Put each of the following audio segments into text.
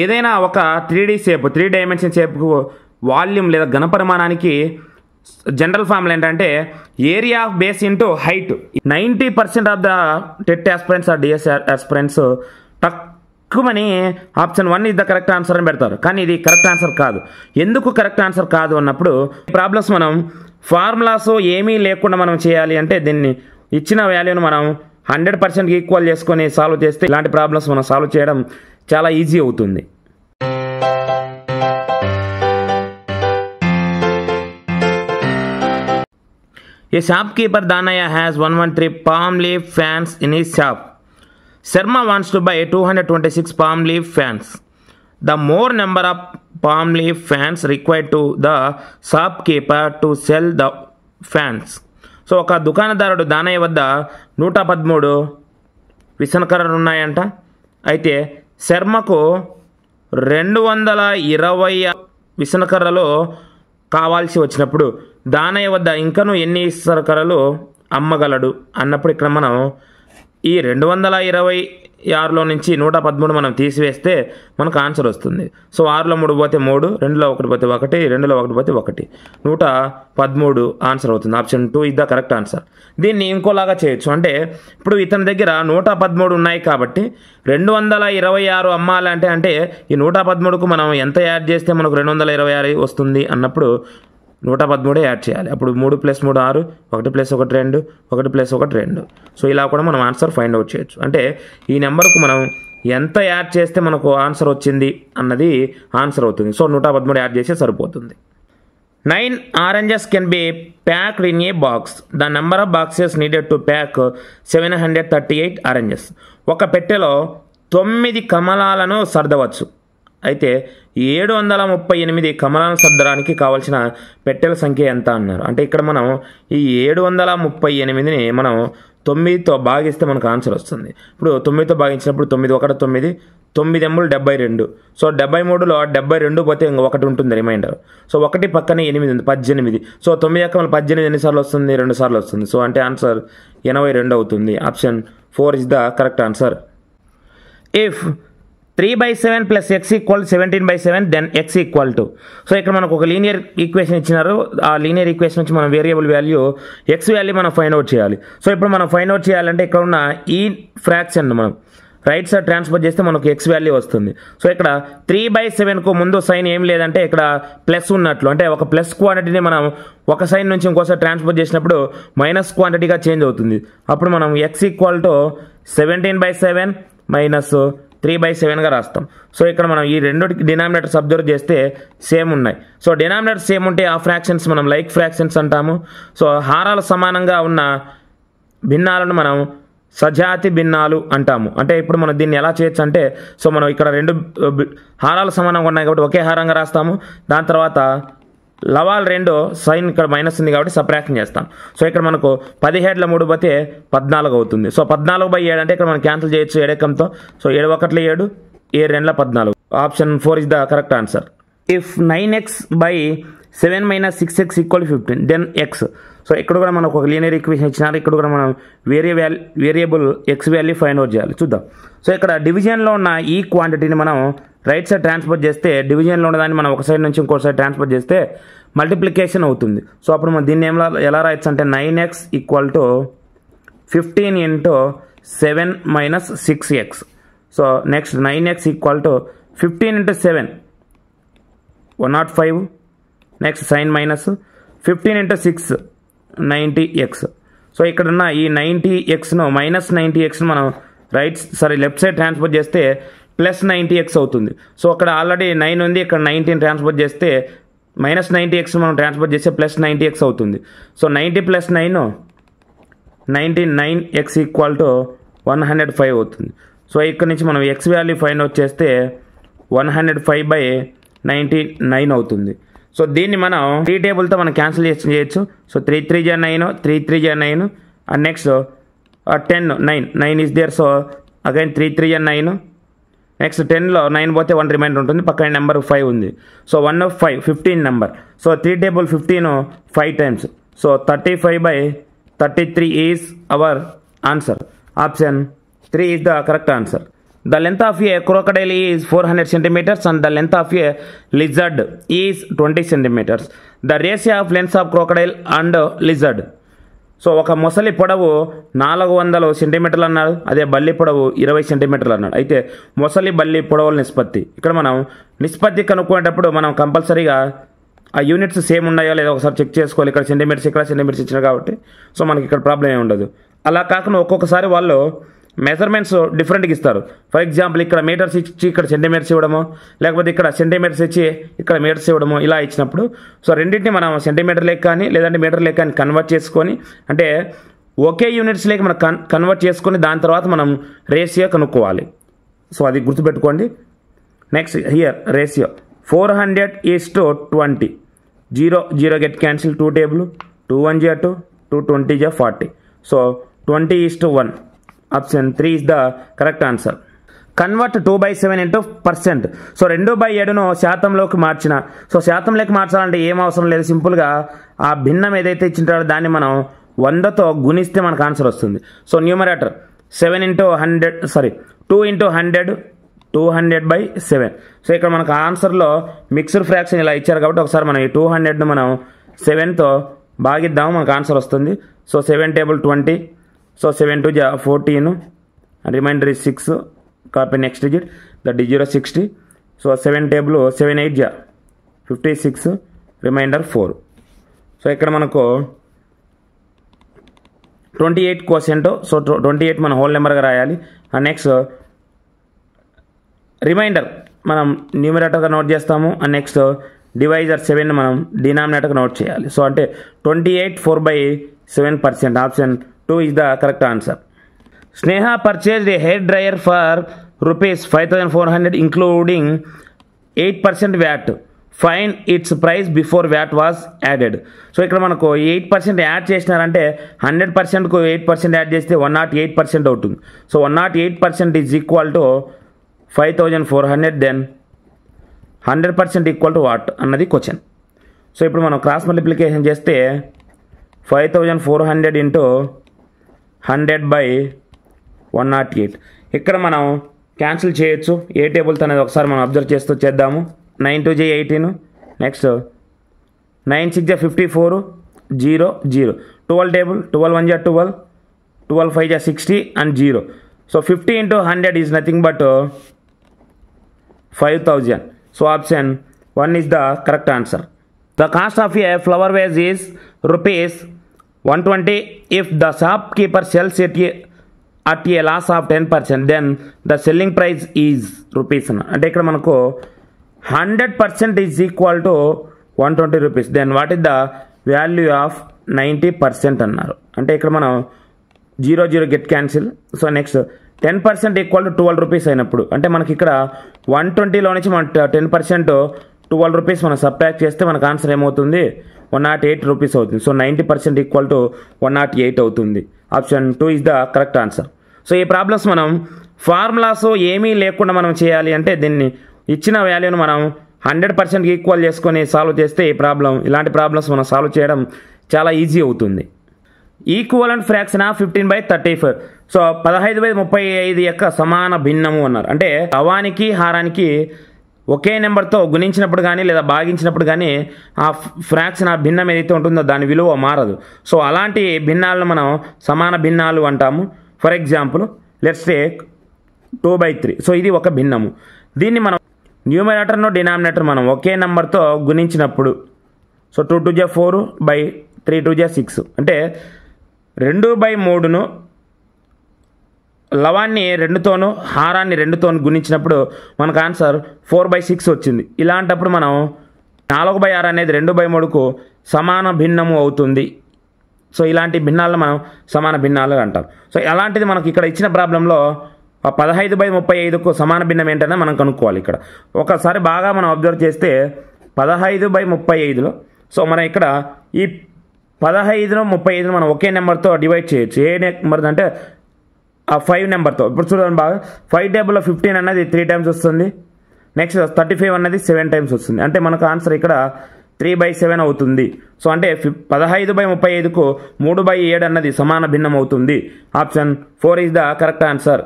ఏదైనా ఒక 3D shape 3 dimension షేప్కు వాల్యూమ్ లేదా ఘనపరిమాణానికి జనరల్ ఫార్ములా ఏంటంటే area of base into height. 90% of the TET aspirants or DS aspirants తక్కువని option 1 is the correct answer అని పెడతారు. కానీ ఇది కరెక్ట్ ఆన్సర్ కాదు. ఎందుకు కరెక్ట్ ఆన్సర్ కాదు అన్నప్పుడు ప్రాబ్లమ్స్ మనం ఫార్ములాస్ ఏమీ లేకుండా మనం చేయాలి అంటే దీన్ని ఇచ్చిన వాల్యూను మనం 100% ఈక్వల్ చేసుకొని సాల్వ్ చేస్తే ఇలాంటి ప్రాబ్లమ్స్ మనం సాల్వ్ చేయడం చాలా ఈజీ అవుతుంది. A shopkeeper Danaya has 113 palm leaf fans in his shop. Sharma wants to buy 226 palm leaf fans. The more number of palm leaf fans required to the shopkeeper to sell the fans. So ఒక దుకాణదారుడు దానయ్య వద్ద 113 విసనకర్రలు ఉన్నాయంట. అయితే శర్మకు 220 విసనకర్రలు కావాల్సి వచ్చినప్పుడు దానయ్య వద్ద ఇంకనూ ఎన్ని విసనకర్రలు అమ్మగలడు అన్నప్పుడు ఇక్కడ మనం ఈ 226లో నుంచి 113 మనం తీసివేస్తే మనకు ఆన్సర్ వస్తుంది. సో 6లో 3 పోతే 3, 2లో 1 పోతే 1, 2లో 1 పోతే 1, 113 ఆన్సర్ అవుతుంది. Option 2 is the correct answer. దీన్ని ఇంకోలాగా చేయొచ్చు. అంటే ఇప్పుడు ఇతని దగ్గర 113 ఉన్నాయి కాబట్టి 226 అమ్మాలంటే అంటే ఈ 113కు మనం ఎంత యాడ్ చేస్తే మనకు 226 వస్తుంది అన్నప్పుడు 113 యాడ్ చేయాలి. అప్పుడు 3 + 3 6, 1 + 1 2, 1 + 1 2. సో ఇలా కూడా మనం ఆన్సర్ ఫైండ్ అవుట్ చేయొచ్చు. అంటే ఈ నెంబర్కు మనం ఎంత యాడ్ చేస్తే మనకు ఆన్సర్ వచ్చింది అన్నది ఆన్సర్ అవుతుంది. సో 113 యాడ్ చేస్తే సరిపోతుంది. 9 oranges can be packed in a box. The number of boxes needed to pack 738 oranges. ఒక పెట్టెలో 9 కమలాలను సర్దవచ్చు. అయితే 738 కమలాలను సర్దడానికి కావాల్సిన పెట్టెల సంఖ్య ఎంత అన్నారు. అంటే ఇక్కడ మనం ఈ 738ని మనం 9తో భాగిస్తే మనకు ఆన్సర్ వస్తుంది. ఇప్పుడు 9తో భాగించినప్పుడు 9 1 9, 9 ఎమ్ములు 72. సో 73లో 72 పోతే ఇంకా 1 ఉంటుంది రిమైండర్. సో 1 పక్కనే 8 ఉంది 18. సో 9 ఎక్కమలు 18 ఎన్నిసార్లు వస్తుంది? 2 సార్లు వస్తుంది. సో అంటే ఆన్సర్ 82 అవుతుంది. Option 4 is the correct answer. If 3/7 + x = 17/7 then x = so ఇక్కడ మనకు ఒక లీనియర్ ఈక్వేషన్ ఇచ్చినారు. ఆ లీనియర్ ఈక్వేషన్ నుంచి మనం వేరియబుల్ వాల్యూ x వాల్యూ మనం ఫైండ్ అవుట్ చేయాలి. సో ఇప్పుడు మనం ఫైండ్ అవుట్ చేయాలంటే ఇక్కడ ఉన్న ఈ ఫ్రాక్షన్ మనం రైట్ సైడ్ ట్రాన్స్ఫర్ చేస్తే మనకు x వాల్యూ వస్తుంది. సో ఇక్కడ 3/7కు ముందు సైన్ ఏం లేదంటే ఇక్కడ ప్లస్ ఉన్నట్లు. అంటే ఒక ప్లస్ క్వాంటిటీని మనం ఒక సైన్ నుంచి ఇంకోసారి ట్రాన్స్ఫర్ చేసినప్పుడు మైనస్ క్వాంటిటీగా చేంజ్ అవుతుంది. అప్పుడు మనం x = 17/7 మైనస్ 3/7గా రాస్తాం. సో ఇక్కడ మనం ఈ రెండుకి డినామినేటర్స్ అబ్జర్వ్ చేస్తే సేమ్ ఉన్నాయి. సో డినామినేటర్స్ సేమ్ ఉంటే ఆ ఫ్రాక్షన్స్ మనం లైక్ ఫ్రాక్షన్స్ అంటాము. సో హారాలు సమానంగా ఉన్న భిన్నాలను మనం సజాతి భిన్నాలు అంటాము. అంటే ఇప్పుడు మనం దీన్ని ఎలా చేయొచ్చు అంటే సో మనం ఇక్కడ 2 హారాలు సమానంగా ఉన్నాయి కాబట్టి ఒకే హారంగా రాస్తాము. దాని తర్వాత లవాల్ 2 సైన్ ఇక్కడ మైనస్ ఉంది కాబట్టి సబ్ట్రాక్షన్ చేస్తాం. సో ఇక్కడ మనకు 17లో 3 పోతే 14 అవుతుంది. సో 14/7 అంటే ఇక్కడ మనం క్యాన్సిల్ చేయొచ్చు 7 ఎక్కంతో. So 7 1 7, 7 2 14. Option 4 is the correct answer. If 9x/7 - 6x = 15 then x. So ఇక్కడ కూడా మనకు ఒక లీనియర్ ఈక్వేషన్ ఇచ్చినారు. ఇక్కడ కూడా మనం variable x value find out చేయాలి. చూద్దాం. సో ఇక్కడ డివిజన్లో ఉన్న ఈ క్వాంటిటీని మనం రైట్ సైడ్ ట్రాన్స్ఫర్ చేస్తే డివిజన్లో ఉన్నదాన్ని మనం ఒక సైడ్ నుంచి ఇంకో సైడ్ ట్రాన్స్ఫర్ చేస్తే మల్టిప్లికేషన్ అవుతుంది. సో అప్పుడు మనం దీన్ని ఎలా రాయొచ్చు అంటే 9x = 15 × 7 - 6x. So next 9x = 15 × 7 105. Next sign minus 15 × 6 90x. So ఇక్కడ ఉన్న ఈ 90xను -90xను మనం లెఫ్ట్ సైడ్ ట్రాన్స్ఫర్ చేస్తే +90x అవుతుంది. సో అక్కడ ఆల్రెడీ 9 ఉంది, ఇక్కడ 19 ట్రాన్స్ఫర్ చేస్తే -90x మనం ట్రాన్స్ఫర్ చేస్తే +90x అవుతుంది. సో 90 + 9 99x = 105 అవుతుంది. సో ఇక్కడ నుంచి మనం x వాల్యూ ఫైండ్ అవుట్ చేస్తే 105/99 అవుతుంది. సో దీన్ని మనం 3 టేబుల్తో మనం క్యాన్సిల్ చేయొచ్చు. So 3 3 = 9, 3 3 = 9 and next 10 9 is there. So again 3 3 = 9. Next 10లో 9 పోతే 1 రిమైండర్ ఉంటుంది. పక్కన నెంబర్ 5 ఉంది. So 1 5 15 number. So 3 table 15 5 times. So 35/33 is our answer. Option 3 is the correct answer. The length of a crocodile is 400 centimeters and the length of a lizard is 20 centimeters. The ratio of lengths of crocodile and lizard. So ఒక మొసలి పొడవు 400 సెంటీమీటర్లు అన్నాడు, అదే బల్లి పొడవు 20 సెంటీమీటర్లు అన్నాడు. అయితే మొసలి బల్లి పొడవుల నిష్పత్తి, ఇక్కడ మనం నిష్పత్తి కనుక్కునేటప్పుడు మనం కంపల్సరీగా ఆ యూనిట్స్ సేమ్ ఉన్నాయో లేదో ఒకసారి చెక్ చేసుకోవాలి. ఇక్కడ సెంటీమీటర్స్, ఇక్కడ సెంటీమీటర్స్ ఇచ్చినారు కాబట్టి సో మనకి ఇక్కడ ప్రాబ్లం ఏమి ఉండదు. అలా కాకుండా ఒక్కొక్కసారి వాళ్ళు మెజర్మెంట్స్ డిఫరెంట్గా ఇస్తారు. ఫర్ ఎగ్జాంపుల్ ఇక్కడ మీటర్స్ ఇచ్చి ఇక్కడ సెంటీమీటర్స్ ఇవ్వడము, లేకపోతే ఇక్కడ సెంటీమీటర్స్ ఇచ్చి ఇక్కడ మీటర్స్ ఇవ్వడము, ఇలా ఇచ్చినప్పుడు సో రెండింటిని మనం సెంటీమీటర్ లెక్క కానీ లేదంటే మీటర్ లెక్క కానీ కన్వర్ట్ చేసుకొని, అంటే ఒకే యూనిట్స్ లేక మనం కన్వర్ట్ చేసుకొని దాని తర్వాత మనం రేషియో కనుక్కోవాలి. సో అది గుర్తుపెట్టుకోండి. Next here ratio 400:20. 0 get cancelled, 2 table, 2 1 2, 2 20 40. So 20:1. Option 3 is the correct answer. Convert 2/7 into %. So 2/7ను శాతంలోకి మార్చిన, సో శాతంలోకి మార్చాలంటే ఏం అవసరం లేదు, సింపుల్గా ఆ భిన్నం ఏదైతే ఇచ్చింటారో దాన్ని మనం 100తో గుణిస్తే మనకు ఆన్సర్ వస్తుంది. So numerator 2 into 100, 200/7. సో ఇక్కడ మనకు ఆన్సర్లో మిక్స్డ్ ఫ్రాక్షన్ ఇలా ఇచ్చారు కాబట్టి ఒకసారి మనం ఈ 200ను మనం 7తో భాగిద్దాము, మనకు ఆన్సర్ వస్తుంది. So 7 table 20. So 7 2 14, remainder is 6. Copy next digit, that is 060. So 7 table 7 8 56, remainder 4. So ఇక్కడ మనకు 28 కోసెంట్. సో 28 మనం హోల్ నెంబర్గా రాయాలి. అండ్ నెక్స్ట్ రిమైండర్ మనం న్యూమరేటర్గా నోట్ చేస్తాము. అండ్ నెక్స్ట్ డివైజర్ 7 మనం డినామినేటర్గా నోట్ చేయాలి. సో అంటే 28 4/7%. Option 2 is the correct answer. Sneha purchased a hair dryer for ₹5,400 including 8% VAT. Find its price before VAT was added. So ఇక్కడ మనకు 8% add చేసినారంటే 100%కు 8% add చేస్తే 108% అవుతుంది. So 108% is equal to 5,400. Then 100% equal to what అన్నది క్వశ్చన్. So ఇప్పుడు మనం cross multiplication చేస్తే 5,400 into 100/108. ఇక్కడ మనం క్యాన్సిల్ చేయొచ్చు. ఏ టేబుల్తో అనేది ఒకసారి మనం అబ్జర్వ్ చేస్తూ చేద్దాము. 9 2 18, next 9 6 54, 0 0. 12 table 12 1 12, 12 5 60 and 0. So 50 into 100 is nothing but 5,000. So option 1 is the correct answer. The cost of a flower vase is ₹120. If the shopkeeper sells it at a loss of 10%, then the selling price is rupees. అంటే ఇక్కడ మనకు 100% is equal to 120 rupees. Then what is the value of 90% అన్నారు. అంటే ఇక్కడ మనం 0 0 get cancel. So next 10% equal to 12 rupees అయినప్పుడు అంటే మనకి ఇక్కడ 120లో నుంచి మనం 10% 12 రూపీస్ మనం సబ్ట్రాక్ట్ చేస్తే మనకు ఆన్సర్ ఏమవుతుంది, 108 రూపీస్ అవుతుంది. సో 90% ఈక్వల్ టు 108 అవుతుంది. Option 2 is the correct answer. So ఈ ప్రాబ్లమ్స్ మనం ఫార్ములాస్ ఏమీ లేకుండా మనం చేయాలి అంటే దీన్ని ఇచ్చిన వాల్యూను మనం 100% ఈక్వల్ చేసుకొని సాల్వ్ చేస్తే ఈ ప్రాబ్లం, ఇలాంటి ప్రాబ్లమ్స్ మనం సాల్వ్ చేయడం చాలా ఈజీ అవుతుంది. Equivalent fraction of 15/35. సో 15/35 యొక్క సమాన భిన్నము అన్నారు. అంటే లవానికి హారానికి ఒకే నెంబర్తో గుణించినప్పుడు కానీ లేదా భాగించినప్పుడు కానీ ఆ ఫ్రాక్షన్ ఆ భిన్నం ఏదైతే ఉంటుందో దాని విలువ మారదు. సో అలాంటి భిన్నాలను మనం సమాన భిన్నాలు అంటాము. For example let's take 2/3. So ఇది ఒక భిన్నము. దీన్ని మనం న్యూమరేటర్ను డినామినేటర్ మనం ఒకే నెంబర్తో గుణించినప్పుడు సో 2 2 4 3 2 6 అంటే 2/3ను లవాన్ని 2తోనూ హారాన్ని 2తోనూ గుణించినప్పుడు మనకు ఆన్సర్ 4/6 వచ్చింది. ఇలాంటప్పుడు మనం 4/6 అనేది 2/3కు సమాన భిన్నము అవుతుంది. సో ఇలాంటి భిన్నాలను మనం సమాన భిన్నాలు అంటాం. సో అలాంటిది మనకి ఇక్కడ ఇచ్చిన ప్రాబ్లంలో 15/35కు సమాన భిన్నం ఏంటనే మనం కనుక్కోవాలి. ఇక్కడ ఒకసారి బాగా మనం అబ్జర్వ్ చేస్తే 15/35లో సో మనం ఇక్కడ ఈ 15ను 35ను మనం ఒకే నెంబర్తో డివైడ్ చేయొచ్చు. ఏ నెంబర్ అంటే ఆ 5 నెంబర్తో. ఇప్పుడు చూడండి బాగా 5 టేబుల్లో 15 అన్నది 3 టైమ్స్ వస్తుంది. నెక్స్ట్ 35 అన్నది 7 టైమ్స్ వస్తుంది. అంటే మనకు ఆన్సర్ ఇక్కడ 3/7 అవుతుంది. సో అంటే 15/35కు 3/7 అన్నది సమాన భిన్నం అవుతుంది. Option 4 is the correct answer.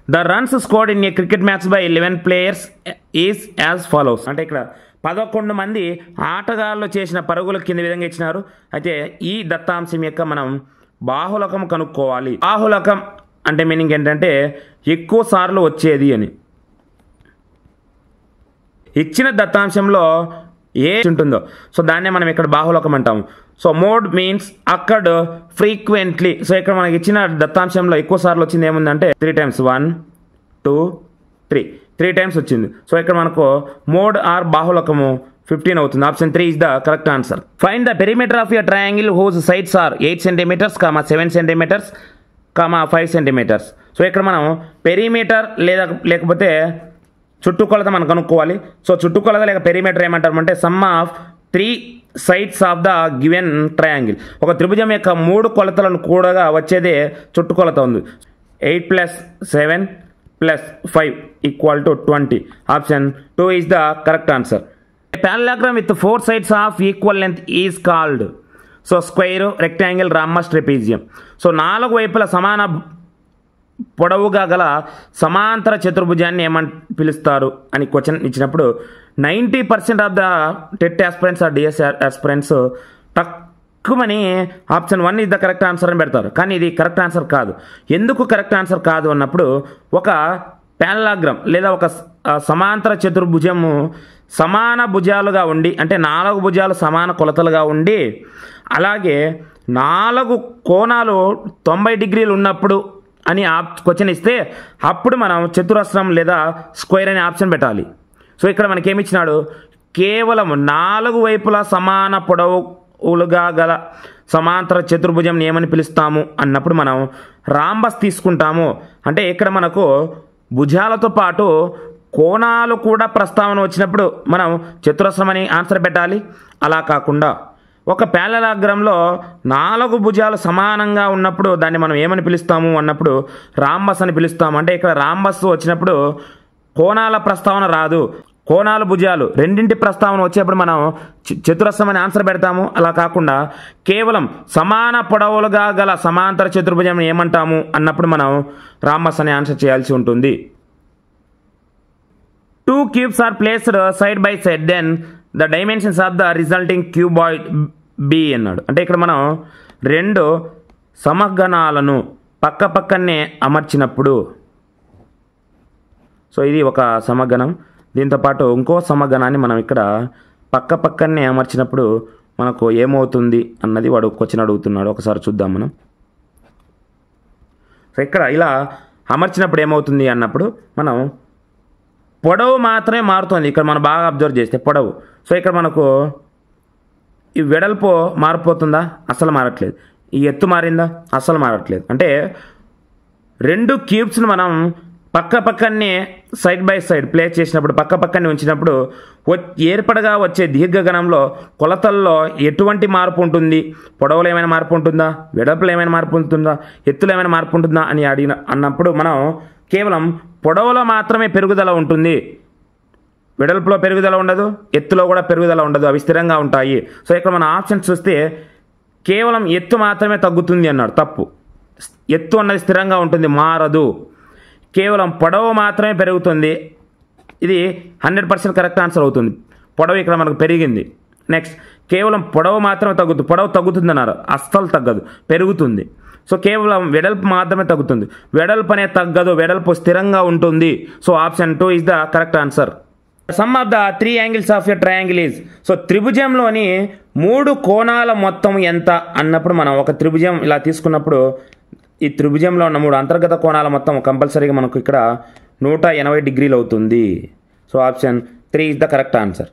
The runs scored in a cricket match by 11 players is as follows. అంటే ఇక్కడ 11 మంది ఆటగాళ్ళు చేసిన పరుగుల కింద విధంగా ఇచ్చినారు. అయితే ఈ దత్తాంశం యొక్క మనం బాహుళకం కనుక్కోవాలి. బాహుళకం అంటే మీనింగ్ ఏంటంటే ఎక్కువ సార్లు వచ్చేది అని. ఇచ్చిన దత్తాంశంలో ఏ ఉంటుందో సో దాన్నే మనం ఇక్కడ బాహుళకం అంటాము. So mode means occurred frequently. So ఇక్కడ మనకి ఇచ్చిన దత్తాంశంలో ఎక్కువ సార్లు వచ్చింది ఏముందంటే 3 times 1 2 3 times వచ్చింది. సో ఇక్కడ మనకు మోడ్ ఆర్ బాహుళకము 15 అవుతుంది. Option 3 is the correct answer. Find the perimeter of a triangle whose sides are 8 cm, 7 cm, 5 cm. So ఇక్కడ మనం పెరిమీటర్ లేకపోతే చుట్టుకొలత మనం కనుక్కోవాలి. సో చుట్టుకొలత లేక పెరిమీటర్ ఏమంటారు అంటే some of 3 sides of the given triangle. ఒక త్రిభుజం యొక్క 3 కొలతలను కూడగా వచ్చేదే చుట్టుకొలత ఉంది. 8 + 7 + 5 = 20. Option 2 is the correct answer. Parallelogram with 4 sides of equal length is called. So square, rectangle, rhombus, trapezium. So 4 వైపుల సమాన పొడవుగా గల సమాంతర చతుర్భుజాన్ని ఏమని పిలుస్తారు అని క్వశ్చన్ ఇచ్చినప్పుడు 90% of the TET aspirants or DS aspirants తక్కువని option 1 is the correct answer అని పెడతారు. కానీ ఇది కరెక్ట్ ఆన్సర్ కాదు. ఎందుకు కరెక్ట్ ఆన్సర్ కాదు అన్నప్పుడు ఒక పారలాగ్రామ్ లేదా ఒక సమాంతర చతుర్భుజము సమాన భుజాలుగా ఉండి అంటే 4 భుజాలు సమాన కొలతలుగా ఉండి అలాగే 4 కోణాలు 90 degrees ఉన్నప్పుడు అని క్వశ్చన్ ఇస్తే అప్పుడు మనం చతురస్రం లేదా స్క్వేర్ అనే ఆప్షన్ పెట్టాలి. సో ఇక్కడ మనకి ఏమి ఇచ్చినాడు, కేవలం 4 వైపులా సమాన పొడవులుగా గల సమాంతర చతుర్భుజం ఏమని పిలుస్తాము అన్నప్పుడు మనం రాంబస్ తీసుకుంటాము. అంటే ఇక్కడ మనకు భుజాలతో పాటు కోణాలు కూడా ప్రస్తావన వచ్చినప్పుడు మనం చతురస్రం అని ఆన్సర్ పెట్టాలి. అలా కాకుండా ఒక పారలాగ్రామ్లో 4 భుజాలు సమానంగా ఉన్నప్పుడు దాన్ని మనం ఏమని పిలుస్తాము అన్నప్పుడు రాంబస్ అని పిలుస్తాము. అంటే ఇక్కడ రాంబస్ వచ్చినప్పుడు కోణాల ప్రస్తావన రాదు, కోణాలు భుజాలు రెండింటి ప్రస్తావన వచ్చేప్పుడు మనం చతురస్రం అని ఆన్సర్ పెడతాము. అలా కాకుండా కేవలం సమాన పొడవులుగా గల సమాంతర చతుర్భుజం ఏమంటాము అన్నప్పుడు మనం రాంబస్ అని ఆన్సర్ చేయాల్సి ఉంటుంది. 2 cubes are placed side by side, then the dimensions of the resulting cuboid B అన్నాడు. అంటే ఇక్కడ మనం 2 సమఘనాలను పక్క పక్కనే అమర్చినప్పుడు సో ఇది ఒక సమఘనం, దీంతోపాటు ఇంకో సమఘనాన్ని మనం ఇక్కడ పక్క పక్కనే అమర్చినప్పుడు మనకు ఏమవుతుంది అన్నది వాడు క్వశ్చన్ అడుగుతున్నాడు. ఒకసారి చూద్దాం మనం. సో ఇక్కడ ఇలా అమర్చినప్పుడు ఏమవుతుంది అన్నప్పుడు మనం పొడవు మాత్రమే మారుతుంది. ఇక్కడ మనం బాగా అబ్జర్వ్ చేస్తే పొడవు. సో ఇక్కడ మనకు ఈ వెడల్పు మారిపోతుందా, అసలు మారట్లేదు. ఈ ఎత్తు మారిందా, అసలు మారట్లేదు. అంటే 2 క్యూబ్స్ని మనం పక్క పక్కనే సైడ్ బై సైడ్ ప్లేస్ చేసినప్పుడు పక్క పక్కనే ఉంచినప్పుడు ఏర్పడగా వచ్చే దీర్ఘగణంలో కొలతల్లో ఎటువంటి మార్పు ఉంటుంది, పొడవులో ఏమైనా మార్పు ఉంటుందా, వెడల్పులో ఏమైనా మార్పు ఉంటుందా, ఎత్తులో ఏమైనా మార్పు ఉంటుందా అని అన్నప్పుడు మనం కేవలం పొడవులో మాత్రమే పెరుగుదల ఉంటుంది, వెడల్పులో పెరుగుదల ఉండదు, ఎత్తులో కూడా పెరుగుదల ఉండదు, అవి స్థిరంగా ఉంటాయి. సో ఇక్కడ మన ఆప్షన్స్ చూస్తే కేవలం ఎత్తు మాత్రమే తగ్గుతుంది అన్నాడు. తప్పు. ఎత్తు అన్నది స్థిరంగా ఉంటుంది, మారదు. కేవలం పొడవు మాత్రమే పెరుగుతుంది. ఇది 100% కరెక్ట్ ఆన్సర్ అవుతుంది. పొడవు ఇక్కడ మనకు పెరిగింది. నెక్స్ట్ కేవలం పొడవు మాత్రమే తగ్గుతుంది. పొడవు తగ్గుతుంది అన్నారు, అస్సలు తగ్గదు, పెరుగుతుంది. సో కేవలం వెడల్పు మాత్రమే తగ్గుతుంది. వెడల్పు అనే తగ్గదు, వెడల్పు స్థిరంగా ఉంటుంది. So option 2 is the correct answer. Sum of the 3 angles of a triangle is. So త్రిభుజంలోని 3 కోణాల మొత్తం ఎంత అన్నప్పుడు మనం ఒక త్రిభుజం ఇలా తీసుకున్నప్పుడు ఈ త్రిభుజంలో ఉన్న 3 అంతర్గత కోణాల మొత్తం కంపల్సరీగా మనకు ఇక్కడ 180 degrees అవుతుంది. So option 3 is the correct answer.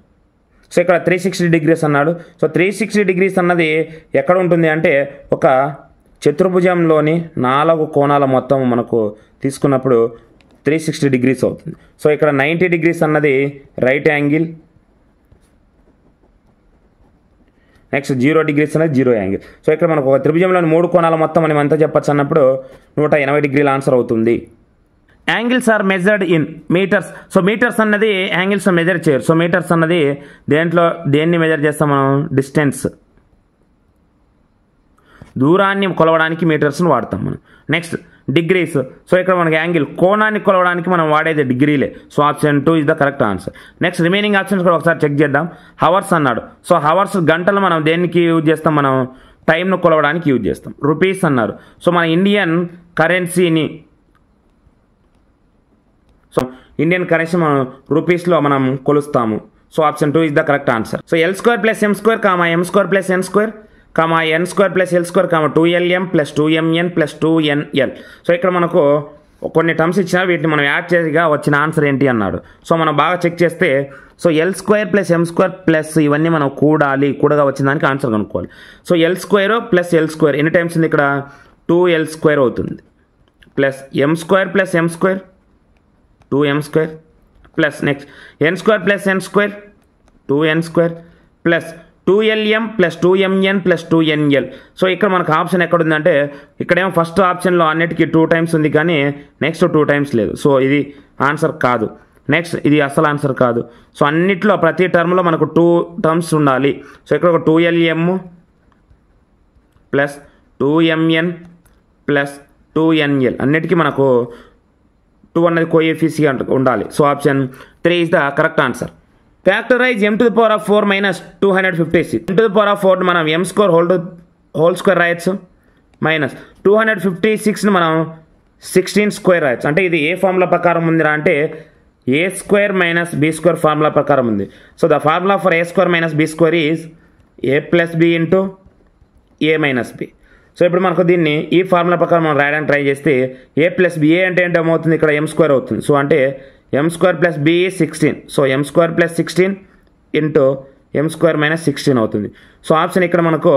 So ఇక్కడ 360 degrees అన్నాడు. సో 360 degrees అన్నది ఎక్కడ ఉంటుంది అంటే ఒక చతుర్భుజంలోని 4 కోణాల మొత్తం మనకు తీసుకున్నప్పుడు 360 degrees అవుతుంది. సో ఇక్కడ 90 degrees అన్నది రైట్ యాంగిల్, నెక్స్ట్ 0 degrees అనేది 0 యాంగిల్. సో ఇక్కడ మనకు ఒక త్రిభుజంలోని 3 కోణాల మొత్తం మనం ఎంత చెప్పచ్చు అన్నప్పుడు 180 degrees ఆన్సర్ అవుతుంది. Angles are measured in meters. So meters అన్నది యాంగిల్స్ మెజర్ చేయరు. సో మీటర్స్ అన్నది దేన్ని మెజర్ చేస్తాం మనం, డిస్టెన్స్, దూరాన్ని కొలవడానికి మీటర్స్ని వాడతాం మనం. Next degrees. సో ఇక్కడ మనకి యాంగిల్ కోణాన్ని కొలవడానికి మనం వాడేది డిగ్రీలే. So option 2 is the correct answer. Next remaining options కూడా ఒకసారి చెక్ చేద్దాం. హవర్స్ అన్నాడు. సో హవర్స్ గంటలు మనం దేనికి యూజ్ చేస్తాం? మనం టైంను కొలవడానికి యూజ్ చేస్తాం. రూపీస్ అన్నారు. సో మన ఇండియన్ కరెన్సీని మనం రూపీస్లో మనం కొలుస్తాము. So option 2 is the correct answer. So L² + M² M² + N² N² + L² 2LM + 2MN + 2NL. So ఇక్కడ మనకు కొన్ని టర్మ్స్ ఇచ్చినా వీటిని మనం యాడ్ చేయగా వచ్చిన ఆన్సర్ ఏంటి అన్నాడు. సో మనం బాగా చెక్ చేస్తే సో L² + M² ఇవన్నీ మనం కూడగా వచ్చిన దానికి ఆన్సర్ కనుక్కోవాలి. సో L² + L² ఎన్ని టైమ్స్ ఉంది ఇక్కడ? 2L² అవుతుంది. Plus M² + M² 2M² plus next N² + N² 2N² plus 2LM + 2MN + 2NL. So ఇక్కడ మనకు ఆప్షన్ ఎక్కడుందంటే ఇక్కడేమో ఫస్ట్ ఆప్షన్లో అన్నిటికీ 2 టైమ్స్ ఉంది కానీ నెక్స్ట్ 2 టైమ్స్ లేదు. సో ఇది ఆన్సర్ కాదు. నెక్స్ట్ ఇది అసలు ఆన్సర్ కాదు. సో అన్నిట్లో ప్రతి టర్మ్లో మనకు 2 టర్మ్స్ ఉండాలి. సో ఇక్కడ ఒక 2LM + 2MN + 2NL అన్నిటికీ మనకు 2 అన్నది కోఎఫిషియంట్ ఉండాలి. So option 3 is the correct answer. Factorise m⁴ - 256. m⁴ మనం M² రాయొచ్చు మైనస్ 256ని మనం 16² రాయొచ్చు. అంటే ఇది ఏ ఫార్ములా ప్రకారం ఉందిరా అంటే A² - B² ఫార్ములా ప్రకారం ఉంది. So the formula for A² - B² is A + B × A - B. So ఇప్పుడు మనకు దీన్ని ఈ ఫార్ములా ప్రకారం మనం రాయడానికి ట్రై చేస్తే A + B అంటే ఏంటవుతుంది? ఇక్కడ M² అవుతుంది. సో అంటే M² + B 16. So M² + 16 × M² - 16 అవుతుంది. సో ఆప్షన్ ఇక్కడ మనకు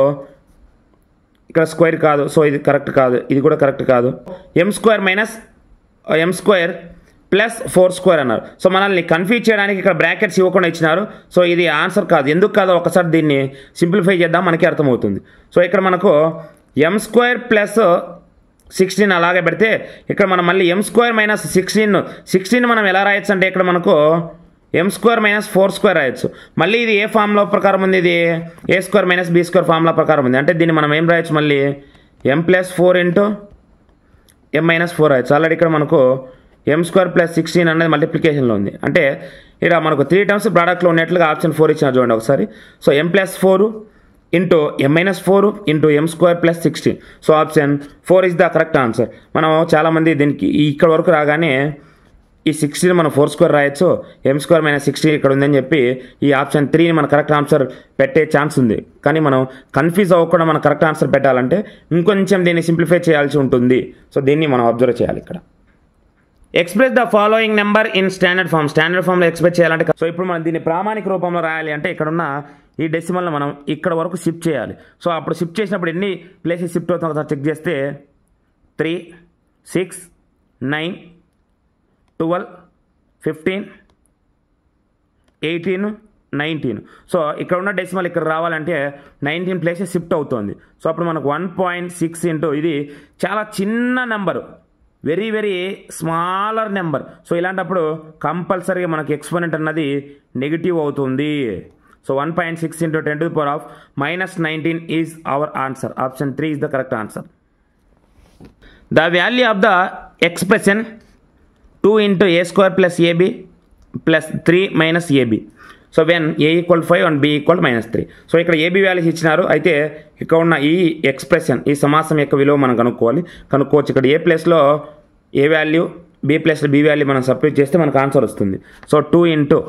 ఇక్కడ స్క్వేర్ కాదు. సో ఇది కరెక్ట్ కాదు. ఇది కూడా కరెక్ట్ కాదు. M² + 4² అన్నారు. సో మనల్ని కన్ఫ్యూజ్ చేయడానికి ఇక్కడ బ్రాకెట్స్ ఇవ్వకుండా ఇచ్చినారు. సో ఇది ఆన్సర్ కాదు. ఎందుకు కాదో ఒకసారి దీన్ని సింప్లిఫై చేద్దాం, మనకి అర్థమవుతుంది. సో ఇక్కడ మనకు M² + 16 అలాగే పెడితే ఇక్కడ మనం మళ్ళీ M² - 16 మనం ఎలా రాయొచ్చు అంటే ఇక్కడ మనకు M² - 4² రాయొచ్చు. మళ్ళీ ఇది ఏ ఫార్ములా ప్రకారం ఉంది? ఇది A² - B² ఫార్ములా ప్రకారం ఉంది. అంటే దీన్ని మనం ఏం రాయొచ్చు? మళ్ళీ M + 4 × M - 4 రాయొచ్చు. ఆల్రెడీ ఇక్కడ మనకు M² + 16 అనేది మల్టిప్లికేషన్లో ఉంది. అంటే ఇక్కడ మనకు 3 టర్మ్స్ ప్రోడక్ట్లో ఉన్నట్లుగా ఆప్షన్ 4 ఇచ్చిన చూడండి ఒకసారి. So M + 4 × M - 4 × M² + 16. So option 4 is the correct answer. మనం చాలామంది దీనికి ఇక్కడ వరకు రాగానే ఈ 16 మనం 4² రాయొచ్చు, M² - 16 ఇక్కడ ఉందని చెప్పి ఈ ఆప్షన్ 3ని మన కరెక్ట్ ఆన్సర్ పెట్టే ఛాన్స్ ఉంది. కానీ మనం కన్ఫ్యూజ్ అవ్వకుండా మన కరెక్ట్ ఆన్సర్ పెట్టాలంటే ఇంకొంచెం దీన్ని సింప్లిఫై చేయాల్సి ఉంటుంది. సో దీన్ని మనం అబ్జర్వ్ చేయాలి. ఇక్కడ express the following number in standard ఫామ్లో ఎక్స్ప్రెస్ చేయాలంటే సో ఇప్పుడు మనం దీన్ని ప్రామాణిక రూపంలో రాయాలి అంటే ఇక్కడున్న ఈ డెసిమల్ని మనం ఇక్కడ వరకు షిఫ్ట్ చేయాలి. సో అప్పుడు షిఫ్ట్ చేసినప్పుడు ఎన్ని ప్లేసెస్ షిఫ్ట్ అవుతుందో ఒకసారి చెక్ చేస్తే 3, 6, 9, 12, 15, 18, 19. సో ఇక్కడ ఉన్న డెసిమల్ ఇక్కడ రావాలంటే 19 ప్లేసెస్ షిఫ్ట్ అవుతుంది. సో అప్పుడు మనకు 1.6 ఇది చాలా చిన్న number, very very smaller number. So ఇలాంటప్పుడు కంపల్సరీగా మనకి ఎక్స్పోనెంట్ అన్నది నెగిటివ్ అవుతుంది. So 1.6 × 10⁻⁻- 19 is our answer. Option 3 is the correct answer. The value of the expression 2 × A² + AB + 3 - AB. So when A = 5 and B = -3. So ఇక్కడ AB values ఇచ్చినారు. అయితే ఇక్కడ ఉన్న ఈ ఎక్స్ప్రెషన్ ఈ సమాసం యొక్క విలువ మనం కనుక్కోవచ్చు. ఇక్కడ A ప్లేస్లో A వాల్యూ, B ప్లేస్లో B వాల్యూ మనం సబ్స్టిట్యూట్ చేస్తే మనకు ఆన్సర్ వస్తుంది. సో 2 ×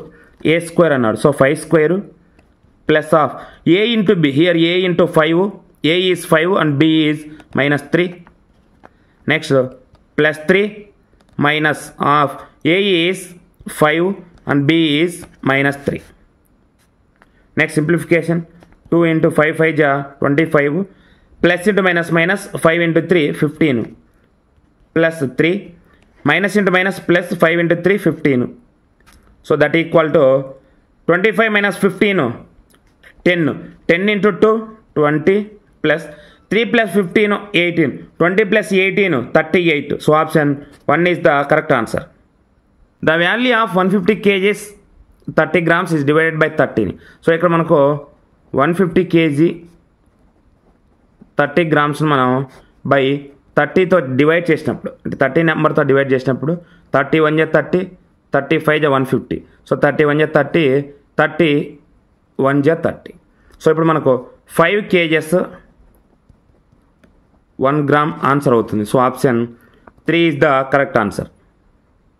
A² అన్నాడు. So 5² plus of A × B. Here A × 5, A is 5 and B is -3. Next +3 minus of A is 5 and B is -3. Next simplification, 2 × 5 5 ja 25, plus into minus 5 × 3 15, plus 3 minus into minus plus 5 × 3 15. So that equal to 25 minus 15 10 × 2 20 plus 3 plus 15 18, 20 plus 18 38. So option 1 is the correct answer. The value of 150 kgs 30 grams is divided by 13. So ఇక్కడ మనకు 150 kg 30 grams మనం by 30తో divide చేసినప్పుడు, అంటే 30 నెంబర్తో divide చేసినప్పుడు 30 1 జా 30, 35 జా 150. So 30 1 జా 30, 30 1 జా 30. సో ఇప్పుడు మనకు 5 kgs 1 గ్రామ్ ఆన్సర్ అవుతుంది. So option 3 is the correct answer.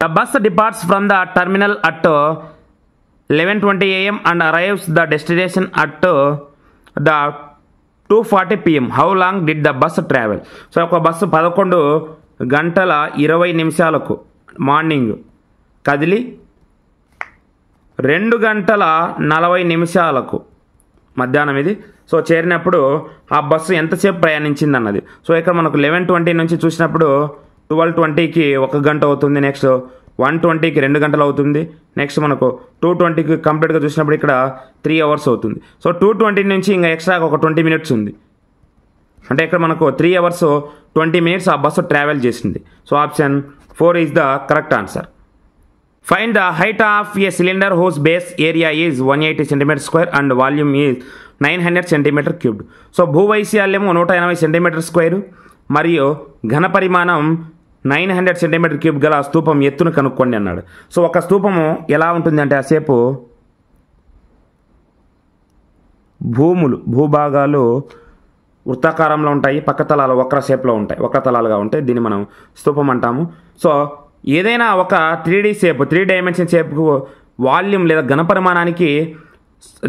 The bus departs from the terminal at 11:20 AM and arrives the destination at the 2:40 PM. How long did the bus travel? So ఒక bus 11:20 morning కదిలి 2:40 మధ్యాహ్నం ఇది so చేరినప్పుడు ఆ bus ఎంతసేపు ప్రయాణించింది అన్నది. So ఇక్కడ మనకు 11:20 నుంచి చూసినప్పుడు 12:20కి 1 గంట అవుతుంది. నెక్స్ట్ 1:20కి 2 గంటలు అవుతుంది. నెక్స్ట్ మనకు 2:20కి కంప్లీట్గా చూసినప్పుడు ఇక్కడ 3 అవర్స్ అవుతుంది. సో 2:20 నుంచి ఇంకా ఎక్స్ట్రాగా ఒక 20 మినిట్స్ ఉంది. అంటే ఇక్కడ మనకు 3 అవర్స్ 20 మినిట్స్ ఆ బస్సు ట్రావెల్ చేసింది. So option 4 is the correct answer. Find the height of a cylinder whose base area is 180 cm² and volume is 900 cm³. So భూవైశాల్యము 180 cm² మరియు ఘన పరిమాణం 900 cm³ గల స్తూపం ఎత్తును కనుక్కోండి అన్నాడు. సో ఒక స్తూపము ఎలా ఉంటుంది అంటే ఆసేపు భూభాగాలు వృత్తాకారంలో ఉంటాయి, పక్కతలాలు వక్ర షేప్లో ఉంటాయి, వక్రతలాలుగా ఉంటాయి. దీన్ని మనం స్తూపం అంటాము. సో ఏదైనా ఒక 3D షేప్ 3 డైమెన్షన్ షేప్కు వాల్యూమ్ లేదా ఘనపరిమాణానికి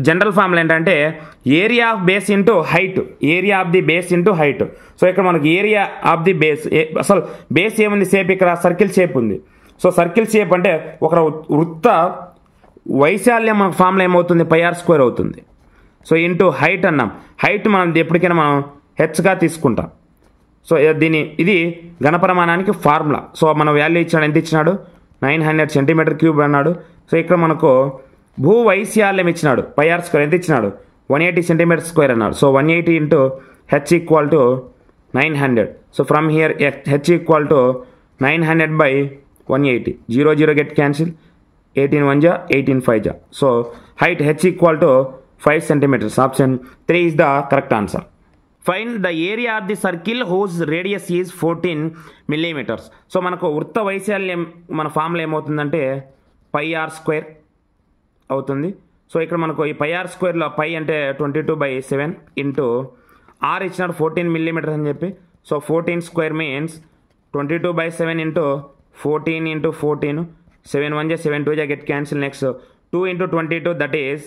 జనరల్ ఫార్ములా ఏంటంటే area of base into height, area of the base into height. So ఇక్కడ మనకు ఏరియా ఆఫ్ ది బేస్, అసలు బేస్ ఏముంది షేప్, ఇక్కడ సర్కిల్ షేప్ ఉంది. సో సర్కిల్ షేప్ అంటే ఒక వృత్త వైశాల్యం మన ఫార్ములా ఏమవుతుంది, πr² అవుతుంది. సో ఇంటూ హైట్ అన్నాం. హైట్ మనం ఎప్పటికైనా మనం హెచ్గా తీసుకుంటాం. సో ఇది ఘనపరిమాణానికి ఫార్ములా. సో మన వాల్యూ ఇచ్చాడు, ఎంత ఇచ్చినాడు, 900 cm³ అన్నాడు. సో ఇక్కడ మనకు భూవైశాల్యం ఇచ్చినాడు, πr² ఎంత ఇచ్చినాడు, 180 cm² అన్నాడు. So 180 into H equal to 900. So from here H equal to 900/180. 0 0 get cancel, 18 1 జా 18 5 జా. So height H equal to 5 cm. Option 3 is the correct answer. Find the area of the circle whose radius is 14 mm. So మనకు వృత్త వైశాల్యం మన formula ఏమవుతుందంటే πr² అవుతుంది. So ఇక్కడ మనకు ఈ πr²లో π అంటే 22/7 ఇంటూ r ఇచ్చినాడు 14 mm అని చెప్పి. సో 14² మీన్స్ 22/7 ఇంటూ 14 ఇంటూ 14, 7 1 జా 7 2 జా get cancel. Next 2 into 22 that is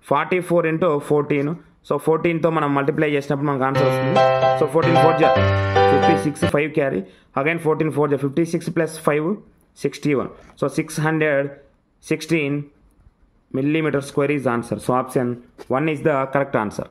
44 into 14. So 14తో మనం మల్టిప్లై చేసినప్పుడు మనకు ఆన్సర్ వస్తుంది. సో 14 4 జా 56, 5 క్యారీ అగైన్ 14 4 జా 56 + 5 61. So 616 mm² is answer. So option 1 is the correct answer.